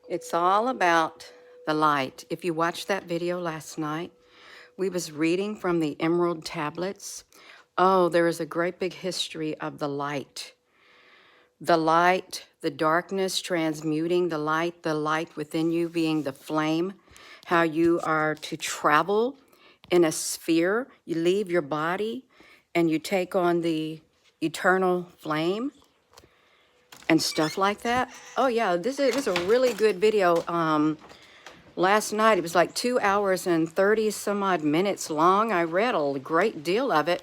It's all about the light. If you watched that video last night, we was reading from the Emerald Tablets. Oh, there is a great big history of the light. The light, the darkness transmuting the light within you being the flame, how you are to travel in a sphere. You leave your body and you take on the eternal flame and stuff like that. Oh yeah, this is a really good video. Last night, it was like 2 hours and 30 some odd minutes long. I read a great deal of it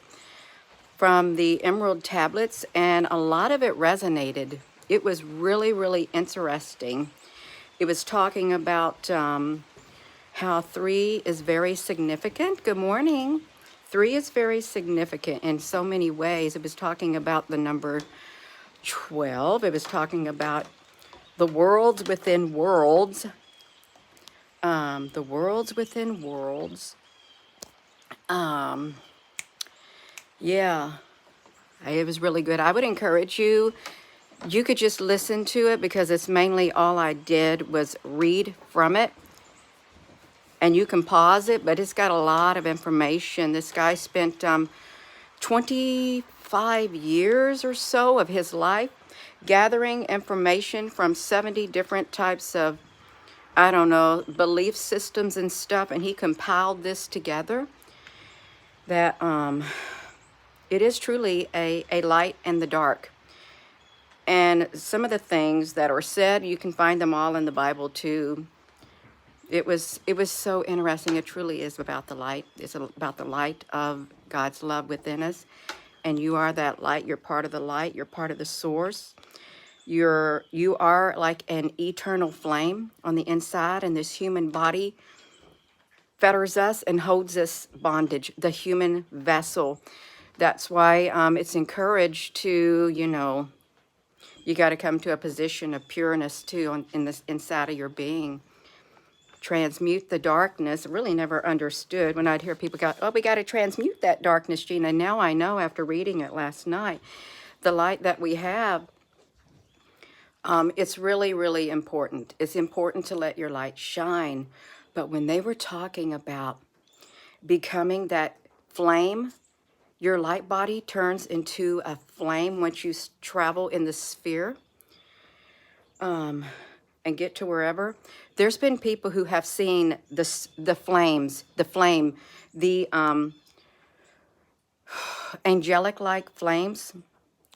from the Emerald Tablets, and a lot of it resonated. It was really, really interesting. It was talking about how 3 is very significant. Good morning. 3 is very significant in so many ways. It was talking about the number 12. It was talking about the worlds within worlds. The worlds within worlds. Yeah, it was really good. I would encourage you, you could just listen to it because it's mainly all I did was read from it. And you can pause it, but it's got a lot of information. This guy spent 25 years or so of his life gathering information from 70 different types of, I don't know, belief systems and stuff. And he compiled this together that it is truly a light and the dark. And some of the things that are said, you can find them all in the Bible too. It was so interesting. It truly is about the light. It's about the light of God's love within us. And you are that light. You're part of the light. You're part of the source. You are like an eternal flame on the inside, and this human body fetters us and holds us bondage, the human vessel. That's why it's encouraged to, you got to come to a position of pureness too in this inside of your being. Transmute the darkness. I really never understood when I'd hear people go, oh, we got to transmute that darkness, Gina. Now I know after reading it last night, the light that we have, it's really, really important. It's important to let your light shine. But when they were talking about becoming that flame, your light body turns into a flame once you travel in the sphere and get to wherever. There's been people who have seen the flame, the angelic-like flames,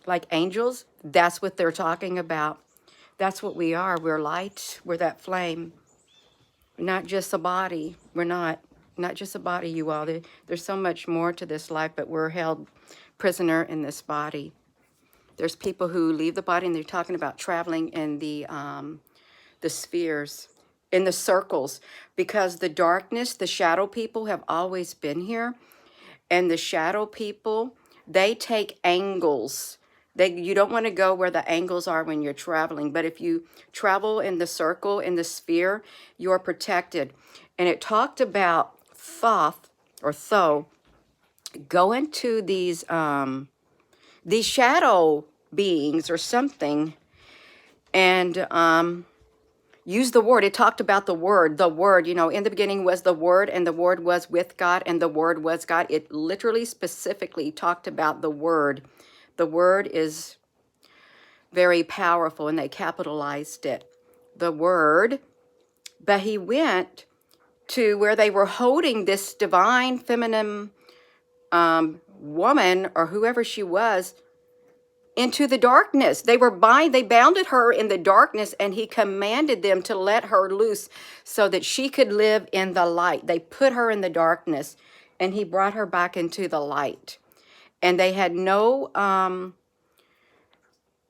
like angels. That's what they're talking about. That's what we are. We're light. We're that flame. Not just a body. We're not just a body, you all. There's so much more to this life, but we're held prisoner in this body. There's people who leave the body and they're talking about traveling in the spheres, in the circles, because the darkness, the shadow people have always been here. And the shadow people, they take angles. You don't want to go where the angles are when you're traveling. But if you travel in the circle, in the sphere, you're protected. And it talked about Thoth, or Tho, going to these shadow beings or something, and use the word. It talked about the word, in the beginning was the word, and the word was with God, and the word was God. It literally specifically talked about the word. The word is very powerful, and they capitalized it, the word. But he went to where they were holding this divine feminine woman, or whoever she was, into the darkness. They bounded her in the darkness, and he commanded them to let her loose so that she could live in the light. They put her in the darkness, and he brought her back into the light. And they had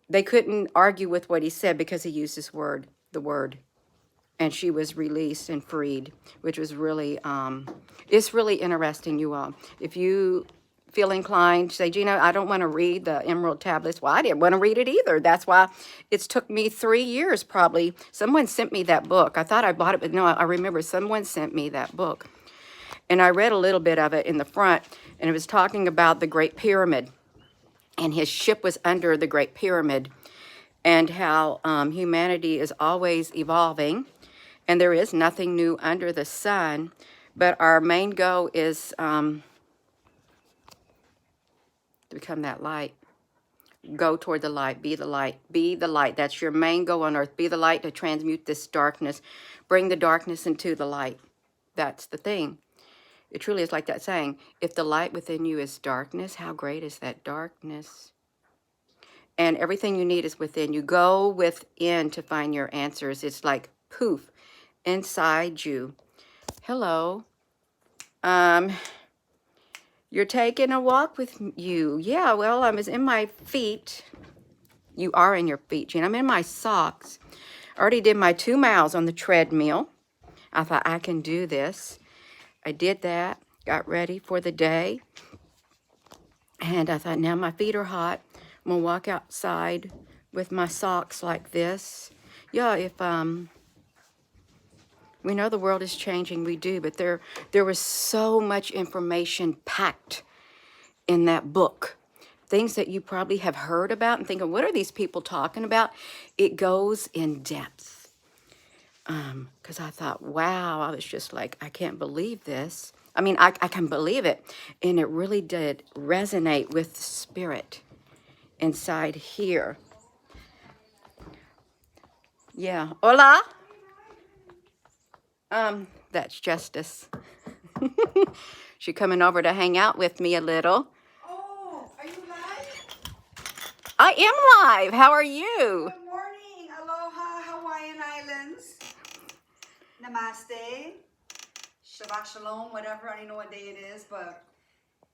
they couldn't argue with what he said because he used his word, the word. And she was released and freed, which was really, it's really interesting, you all. If you feel inclined to say, Gina, I don't want to read the Emerald Tablets. Well, I didn't want to read it either. That's why it's took me 3 years probably. Someone sent me that book. I thought I bought it, but no, I remember someone sent me that book. And I read a little bit of it in the front, and it was talking about the Great Pyramid. And his ship was under the Great Pyramid. and how humanity is always evolving, and there is nothing new under the sun. But our main goal is to become that light. Go toward the light. Be the light. Be the light. That's your main goal on earth. Be the light to transmute this darkness. Bring the darkness into the light. That's the thing. It truly is like that saying, if the light within you is darkness, how great is that darkness? And everything you need is within you. Go within to find your answers. It's like poof, inside you. Hello. You're taking a walk with you. Yeah, well, I was in my feet. You are in your feet, Gene. I'm in my socks. I already did my 2 miles on the treadmill. I thought, I can do this. I did that, got ready for the day. And I thought, now my feet are hot. I'm going to walk outside with my socks like this. Yeah, if we know the world is changing, we do, but there was so much information packed in that book. Things that you probably have heard about and thinking, what are these people talking about? It goes in depth. Because I thought, wow, I was just like, I can't believe this. I mean, I can believe it. And it really did resonate with the spirit inside here. Yeah. Hola. That's Justice. She coming over to hang out with me a little. Oh, are you live? I am live. How are you? Good morning. Aloha, Hawaiian Islands. Namaste. Shabbat Shalom, whatever. I don't know what day it is, but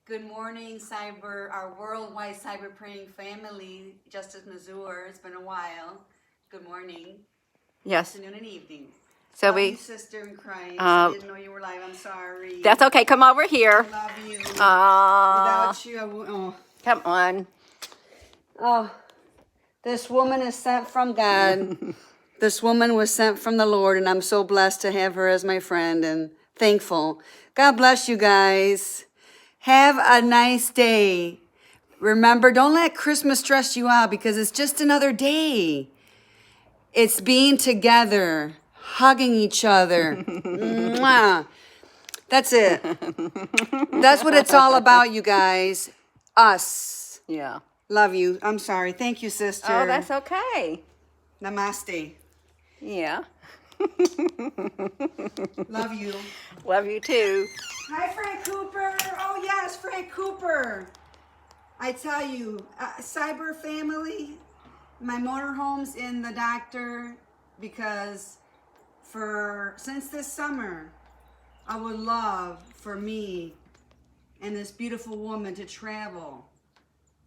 good morning, cyber, our worldwide cyber praying family, Justice Mazur. It's been a while. Good morning. Yes. Afternoon and evening. So love we. you, sister in Christ. I didn't know you were live. I'm sorry. That's okay. Come over here. I love you. Aww. Without you, I would. Oh. Come on. Oh, this woman is sent from God. This woman was sent from the Lord, and I'm so blessed to have her as my friend and thankful. God bless you guys. Have a nice day. Remember, don't let Christmas stress you out because it's just another day. It's being together, hugging each other. Mwah. That's it. That's what it's all about, you guys. Us. Yeah. Love you. I'm sorry. Thank you, sister. Oh, that's okay. Namaste. Yeah. Love you. Love you too. Hi, Frank Cooper. Oh, yes, Frank Cooper. I tell you, cyber family, my motorhome's in the doctor because since this summer, I would love for me and this beautiful woman to travel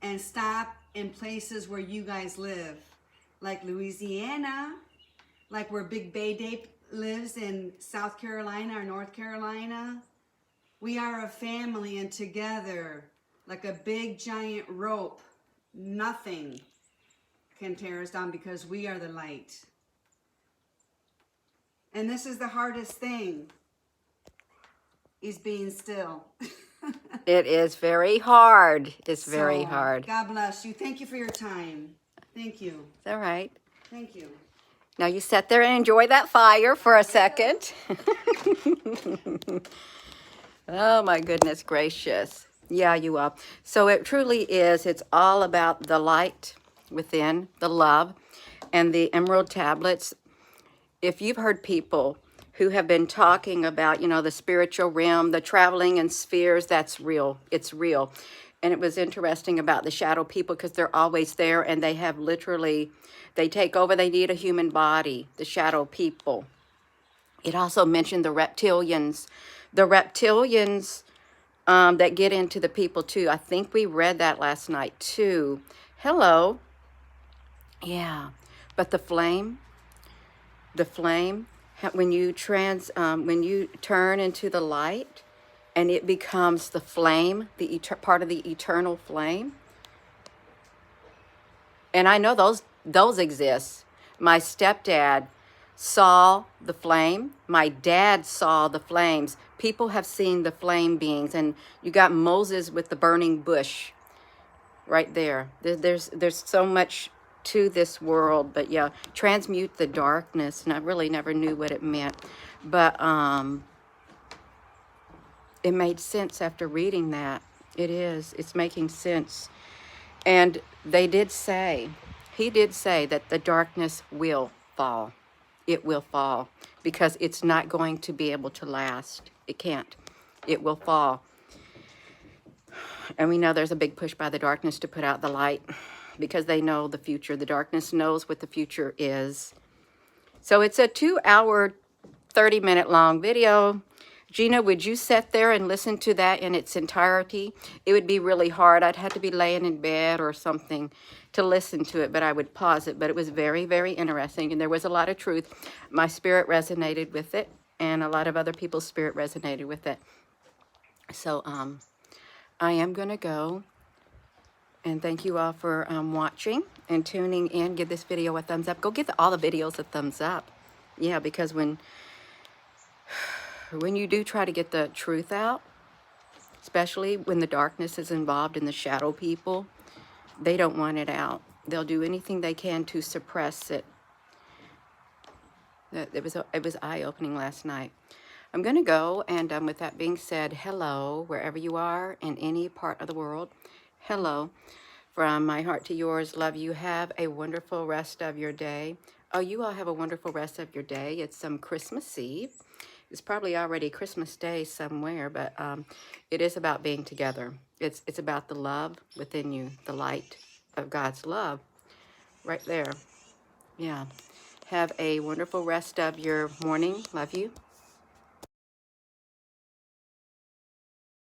and stop in places where you guys live, like Louisiana, like where Big Bay Day lives in South Carolina or North Carolina. We are a family, and together, like a big giant rope, nothing can tear us down because we are the light. And this is the hardest thing, is being still. It is very hard. It's very So, hard. God bless you. Thank you for your time. Thank you. It's all right. Thank you. Now you sit there and enjoy that fire for a second. Oh my goodness gracious. Yeah, you will. So it truly is. It's all about the light within, the love, and the emerald tablets. If you've heard people who have been talking about, the spiritual realm, the traveling in spheres, that's real. It's real. And it was interesting about the shadow people because they're always there and they have literally, they take over, they need a human body, the shadow people. It also mentioned the reptilians. The reptilians that get into the people too. I think we read that last night too. Hello. Yeah. But the flame, when you turn into the light and it becomes the flame, part of the eternal flame. And I know those exist. My stepdad saw the flame. My dad saw the flames. People have seen the flame beings, and you got Moses with the burning bush right there. There's so much to this world. But yeah, transmute the darkness, and I really never knew what it meant. But it made sense after reading that. It's making sense. And they did say, he did say that the darkness will fall. It will fall because it's not going to be able to last. It can't. It will fall. And we know there's a big push by the darkness to put out the light because they know the future. The darkness knows what the future is. So it's a 2-hour, 30-minute long video. Gina, would you sit there and listen to that in its entirety? It would be really hard. I'd have to be laying in bed or something to listen to it, but I would pause it. But it was very, very interesting, and there was a lot of truth. My spirit resonated with it, and a lot of other people's spirit resonated with it. So I am going to go, and thank you all for watching and tuning in. Give this video a thumbs up. Go give all the videos a thumbs up. Yeah, because when you do try to get the truth out, especially when the darkness is involved in the shadow people, they don't want it out. They'll do anything they can to suppress it. It was eye-opening last night. I'm going to go, and with that being said, hello, wherever you are in any part of the world. Hello. From my heart to yours, love you. Have a wonderful rest of your day. Oh, you all have a wonderful rest of your day. It's Christmas Eve. It's probably already Christmas Day somewhere, but it is about being together. It's about the love within you, the light of God's love right there. Yeah. Have a wonderful rest of your morning. Love you.